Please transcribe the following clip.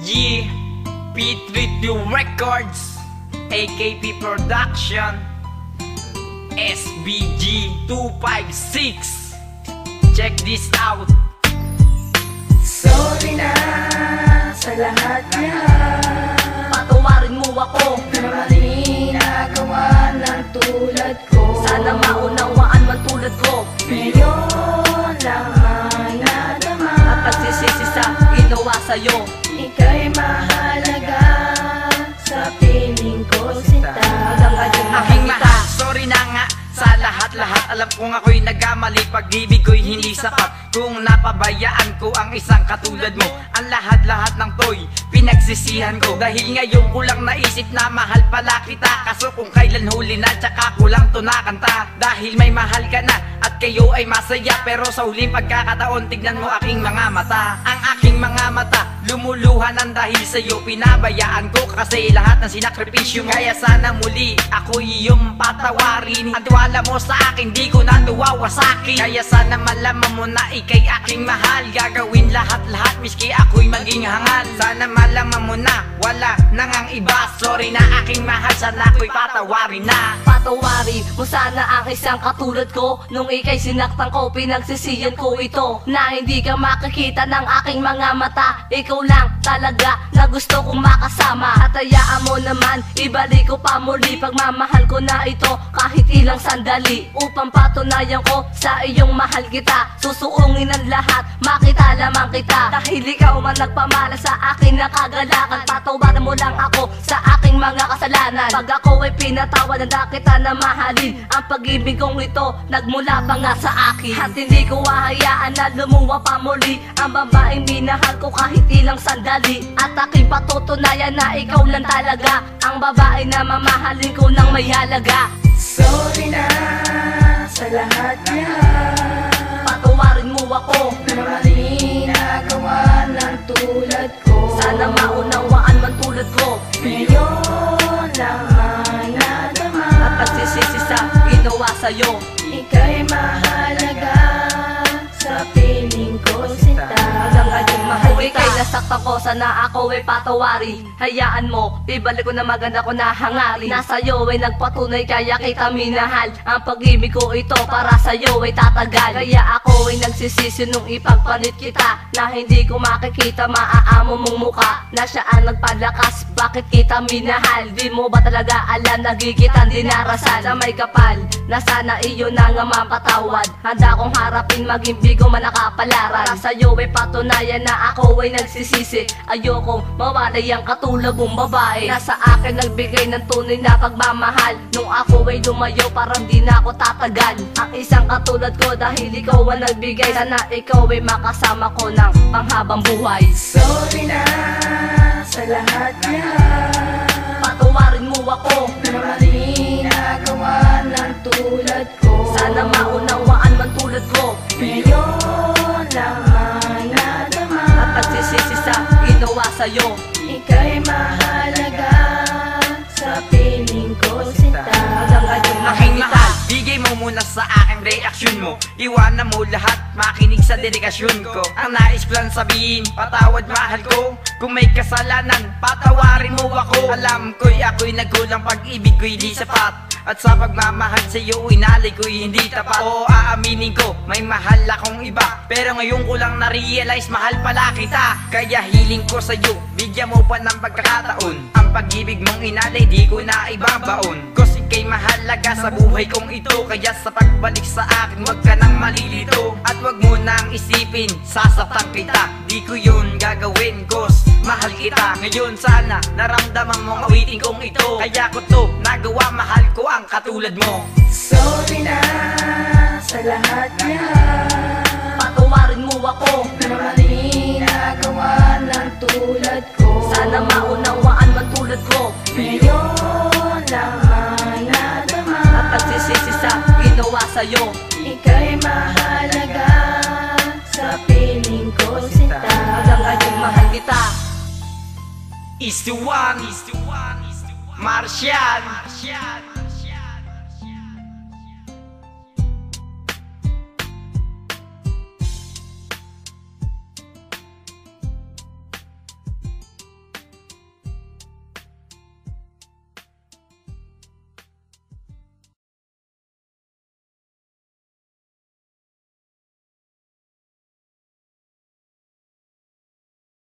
SBG, P32 Records, AKP Production, SBG 256. Check this out. Sorry na sa lahat-lahat. Patawarin mo ako Na mali nagawa ng tulad ko. Sana maunawaan man tulad ko. Ngayon lang ang nadama. At nagsisisi sa ginawa sa'yo. Ika'y mahalaga sa piling ko, sinta. Hanggang ngayon Aking nakikita. mahal, sorry na nga sa lahat-lahat. Alam kong ako'y nagkamali, pag-ibig ko'y hindi sapat. Kung napabayaan ko ang isang katulad mo, ang lahat-lahat ng to'y pinagsisihan ko. Dahil ngayon ko lang naisip na mahal pala kita. Kaso kung kailan huli na, tsaka ko lang to nakanta. Dahil may mahal ka na at kayo ay masaya, pero sa huling pagkakataon, tignan mo aking mga mata. Ang aking mga mata lumuluha ng dahil sa'yo pinabayaan ko. Kasi lahat ng sinakripisyo mo, kaya sana muli ako iyong patawarin. Ang tiwala mo sa akin, di ko natuwawasakin. Kaya sana malaman mo na ika'y aking mahal. Gagawin lahat-lahat miski ako'y maging hangal. Sana malaman mo na wala nang ang iba. Sorry na aking mahal, sana ako'y patawarin na. Patawari mo sana ang isang katulad ko. Nung ika'y sinaktan ko, pinagsisiyan ko ito. Na hindi ka makikita ng aking mga mata. Ikaw lang talaga na gusto kong makasama. At hayaan mo naman, ibalik ko pa muli pagmamahal ko na ito. Kahit ilang sandali, upang patunayan ko sa iyong mahal kita. Susuungin ang lahat, makita lamang kita. Dahil ikaw man nagpamala sa akin na kagalakan. Patawarin mo lang ako sa aking mga kasalanan. Pag ako ay pinatawad, handa kita na mahalin. Ang pag-ibig kong ito, nagmula pa nga sa akin. At hindi ko hahayaan na lumuwa pa muli ang babaeng minahal ko kahit ilang sandali. At aking patutunayan na ikaw lang talaga ang babae na mamahalin ko ng may halaga. Sorry na sa lahat-lahat. Patawarin mo ako Na mali nagawa ng tulad ko. Sana maunawaan man tulad ko. Ngayon lang ang nadama. At nagsisisi sa ginawa sa'yo. Ika'y mahalaga sa piling ko, sinta. Hanggang ngayon mahal kita. Ika'y nasaktan ko, sana ako ay patawarin. Hayaan mo, ibalik ko na maganda ko na hangarin. Nasa'yo ay nagpatunay kaya kita minahal. Ang pag-ibig ko ito para sa'yo ay tatagal. Kaya ako ay nagsisisi nung ipagpalit kita. Na hindi ko makikita maaamo mong muka. Na siya ang nagpalakas, bakit kita minahal? Di mo ba talaga alam, nagigitan dinarasan. Sa may kapal, na sana iyo na nga mapatawad. Handa kong harapin, maging bigo man nakapalaran. Para sa'yo ay patunayan na ako ay nagsisisi. Ayokong mawalay ang katulad mong babae na sa akin nagbigay ng tunay na pagmamahal. Nung ako ay lumayo, parang di na ako tatagal. Ang isang katulad ko dahil ikaw ang nagbigay. Sana ikaw ay makasama ko ng panghabang buhay. Sorry na sa lahat-lahat. Patawarin mo ako Na mali nagawa ng tulad ko. Sana maunawaan man tulad ko. Ngayon lang ang nadama. At nagsisisi sa ginawa sa'yo. Ika'y mahalaga sa piling ko, sinta. Hanggang ngayon Aking nakikita. mahal, bigay mo muna sa aking reaksyon mo. Iwanan mo lahat, makinig sa dedikasyon ko. Ang nais ko lang sabihin, patawad mahal ko. Kung may kasalanan, patawarin mo ako. Alam ko'y ako'y nagkulang, pag-ibig ko'y di sapat. At sa pagmamahal sa'yo, inalay ko'y hindi tapat. Oo, aaminin ko, may mahal akong iba. Pero ngayon ko lang na-realize, mahal pala kita. Kaya hiling ko sa'yo, bigyan mo pa ng pagkakataon. Ang pag-ibig mong inalay, di ko na ibabaon. Kasi kay mahalaga sa buhay kong ito. Kaya sa pagbalik sa akin, wag ka nang malilito. At wag mo nang isipin, sasaktan kita. Di ko yun gagawin, cause mahal kita. Ngayon sana, naramdaman mong awitin kong ito. Kaya ko to, nagawa, mahal ko ang katulad mo. Sorry na sa lahat-lahat. Patawarin mo ako Na mali nagawa ng tulad ko. Sana maunawaan man tulad ko. Ngayon lang ang nadama. At nagsisisi sa ginawa sa'yo. Ika'y mahalaga sa piling ko, sinta. Hanggang ngayon mahal kita. Is the one, Martian.